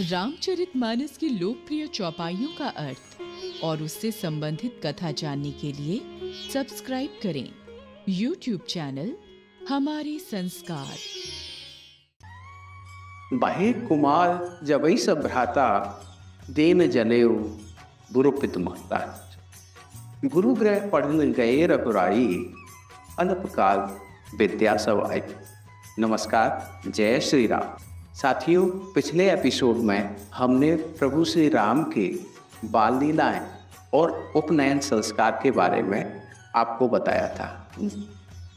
रामचरितमानस की लोकप्रिय चौपाइयों का अर्थ और उससे संबंधित कथा जानने के लिए सब्सक्राइब करें YouTube चैनल हमारे संस्कार। बाहे कुमार जबई सब भ्राता देन जनेऊ गुरुपित माता। गुरु ग्रह पढ़न गए रघुराई अल्पकाल विद्या सब आई। नमस्कार, जय श्री राम। साथियों, पिछले एपिसोड में हमने प्रभु श्री राम के बाल लीलाएं और उपनयन संस्कार के बारे में आपको बताया था।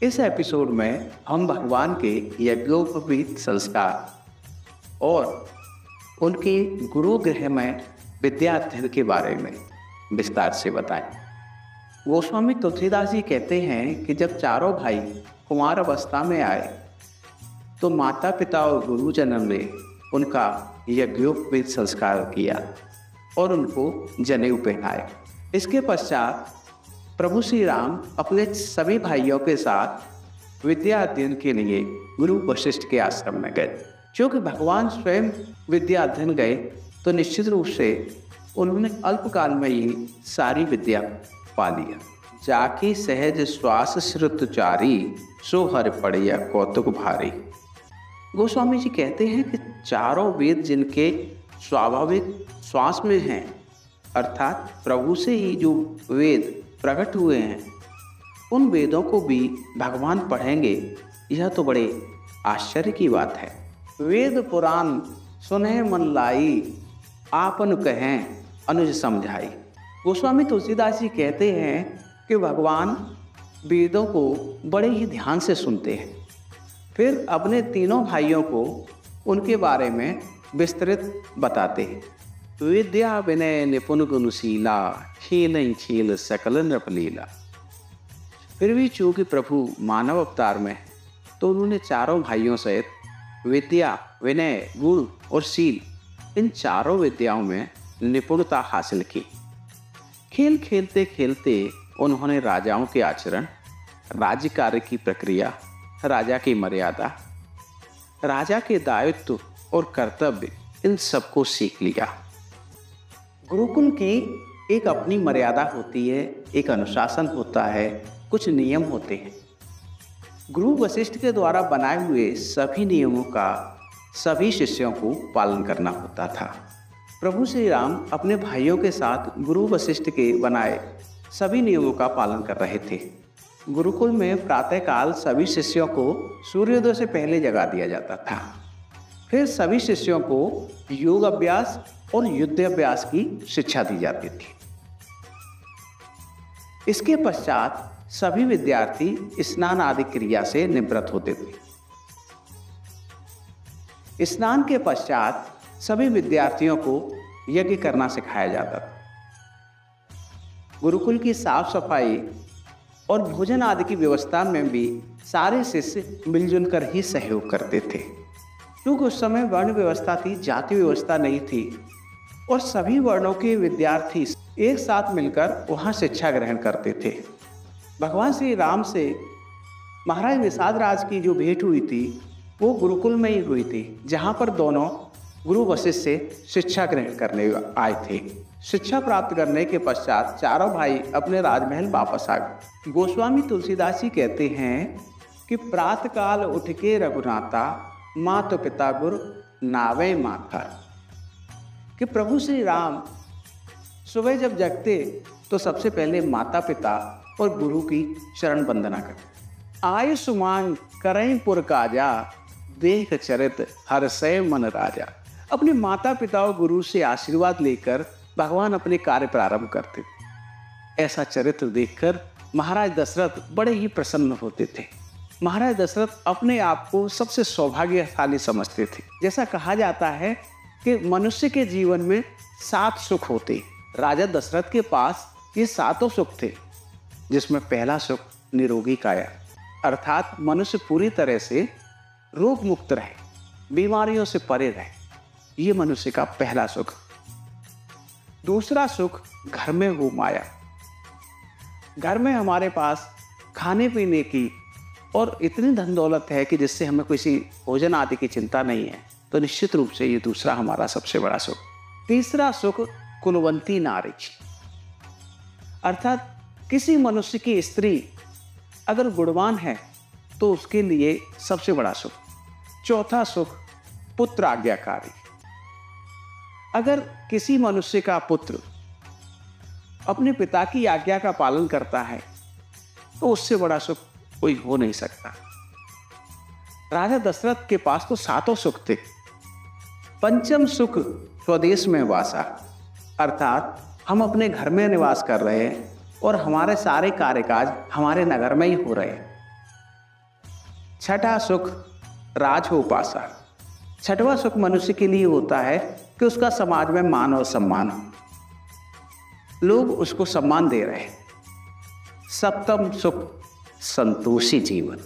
इस एपिसोड में हम भगवान के यज्ञोपवीत संस्कार और उनके गुरु गृह में विद्याध्ययन के बारे में विस्तार से बताएं। गोस्वामी तुलसीदास जी कहते हैं कि जब चारों भाई कुमार अवस्था में आए तो माता पिता और गुरुजनों ने उनका यज्ञोपवीत संस्कार किया और उनको जनेऊ पहनाए। इसके पश्चात प्रभु श्री राम अपने सभी भाइयों के साथ विद्या अध्ययन के लिए गुरु वशिष्ठ के आश्रम में गए। क्योंकि भगवान स्वयं विद्या अध्ययन गए तो निश्चित रूप से उन्होंने अल्पकाल में ही सारी विद्या पा लिया। जाकी सहज श्वास श्रुत चारी सो हर पड़िया कौतुक भारी। गोस्वामी जी कहते हैं कि चारों वेद जिनके स्वाभाविक श्वास में हैं, अर्थात प्रभु से ही जो वेद प्रकट हुए हैं, उन वेदों को भी भगवान पढ़ेंगे, यह तो बड़े आश्चर्य की बात है। वेद पुराण सुने मन लाई आपन कहें अनुज समझाई। गोस्वामी तुलसीदास जी कहते हैं कि भगवान वेदों को बड़े ही ध्यान से सुनते हैं, फिर अपने तीनों भाइयों को उनके बारे में विस्तृत बताते हैं। विद्या विनय निपुण गुणशीला खेल खेल सकल नृपलीला। फिर भी चूंकि प्रभु मानव अवतार में तो उन्होंने चारों भाइयों सहित विद्या विनय गुण और शील, इन चारों विद्याओं में निपुणता हासिल की। खेल खेलते खेलते उन्होंने राजाओं के आचरण, राज्य कार्य की प्रक्रिया, राजा की मर्यादा, राजा के दायित्व और कर्तव्य, इन सबको सीख लिया। गुरुकुल की एक अपनी मर्यादा होती है, एक अनुशासन होता है, कुछ नियम होते हैं। गुरु वशिष्ठ के द्वारा बनाए हुए सभी नियमों का सभी शिष्यों को पालन करना होता था। प्रभु श्री राम अपने भाइयों के साथ गुरु वशिष्ठ के बनाए सभी नियमों का पालन कर रहे थे। गुरुकुल में प्रातःकाल सभी शिष्यों को सूर्योदय से पहले जगा दिया जाता था। फिर सभी शिष्यों को योग अभ्यास और युद्ध अभ्यास की शिक्षा दी जाती थी। इसके पश्चात सभी विद्यार्थी स्नान आदि क्रिया से निवृत्त होते थे। स्नान के पश्चात सभी विद्यार्थियों को यज्ञ करना सिखाया जाता था। गुरुकुल की साफ सफाई और भोजन आदि की व्यवस्था में भी सारे शिष्य मिलजुल कर ही सहयोग करते थे। क्योंकि उस समय वर्ण व्यवस्था थी, जाति व्यवस्था नहीं थी और सभी वर्णों के विद्यार्थी एक साथ मिलकर वहाँ शिक्षा ग्रहण करते थे। भगवान श्री राम से महाराज निषाद राज की जो भेंट हुई थी वो गुरुकुल में ही हुई थी, जहाँ पर दोनों गुरु वशिष्ठ से शिक्षा ग्रहण करने आए थे। शिक्षा प्राप्त करने के पश्चात चारों भाई अपने राजमहल वापस आ गए। गोस्वामी तुलसीदास जी कहते हैं कि प्रातःकाल उठ के रघुनाथा माता पिता गुरु नावे माथा। कि प्रभु श्री राम सुबह जब जगते तो सबसे पहले माता पिता और गुरु की शरण वंदना करते। आय सुमांग करें पुर काजा देख चरित हर्षय मन राजा। अपने माता पिता और गुरु से आशीर्वाद लेकर भगवान अपने कार्य प्रारंभ करते थे। ऐसा चरित्र देखकर महाराज दशरथ बड़े ही प्रसन्न होते थे। महाराज दशरथ अपने आप को सबसे सौभाग्यशाली समझते थे। जैसा कहा जाता है कि मनुष्य के जीवन में 7 सुख होते। राजा दशरथ के पास ये 7 सुख थे, जिसमें पहला सुख निरोगी काया, अर्थात मनुष्य पूरी तरह से रोग मुक्त रहे, बीमारियों से परे रहे। ये मनुष्य का पहला सुख। दूसरा सुख घर में हो माया। घर में हमारे पास खाने पीने की और इतनी धन दौलत है कि जिससे हमें किसी भोजन आदि की चिंता नहीं है। तो निश्चित रूप से ये दूसरा हमारा सबसे बड़ा सुख। तीसरा सुख कुलवंती नारी, अर्थात किसी मनुष्य की स्त्री अगर गुणवान है तो उसके लिए सबसे बड़ा सुख। चौथा सुख पुत्र आज्ञाकारी, अगर किसी मनुष्य का पुत्र अपने पिता की आज्ञा का पालन करता है तो उससे बड़ा सुख कोई हो नहीं सकता। राजा दशरथ के पास तो 7 सुख थे। पंचम सुख स्वदेश में वासा, अर्थात हम अपने घर में निवास कर रहे हैं और हमारे सारे कार्यकाज हमारे नगर में ही हो रहे हैं। छठा सुख राजोपासा, छठवां सुख मनुष्य के लिए होता है कि उसका समाज में मान और सम्मान हो, लोग उसको सम्मान दे रहे हैं। सप्तम सुख संतोषी जीवन,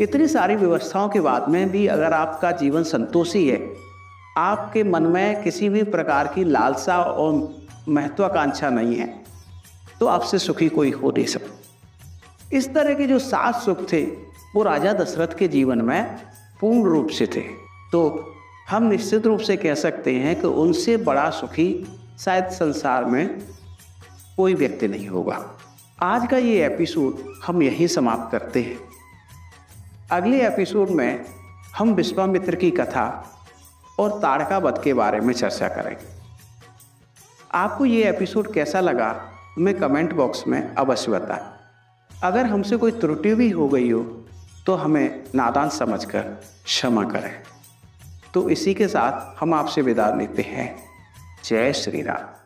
इतनी सारी व्यवस्थाओं के बाद में भी अगर आपका जीवन संतोषी है, आपके मन में किसी भी प्रकार की लालसा और महत्वाकांक्षा नहीं है, तो आपसे सुखी कोई हो नहीं सकता। इस तरह के जो 7 सुख थे वो राजा दशरथ के जीवन में पूर्ण रूप से थे। तो हम निश्चित रूप से कह सकते हैं कि उनसे बड़ा सुखी शायद संसार में कोई व्यक्ति नहीं होगा। आज का ये एपिसोड हम यहीं समाप्त करते हैं। अगले एपिसोड में हम विश्वामित्र की कथा और ताड़का वध के बारे में चर्चा करेंगे। आपको ये एपिसोड कैसा लगा हमें कमेंट बॉक्स में अवश्य बताएं। अगर हमसे कोई त्रुटि भी हो गई हो तो हमें नादान समझकर क्षमा करें। तो इसी के साथ हम आपसे विदा लेते हैं। जय श्री राम।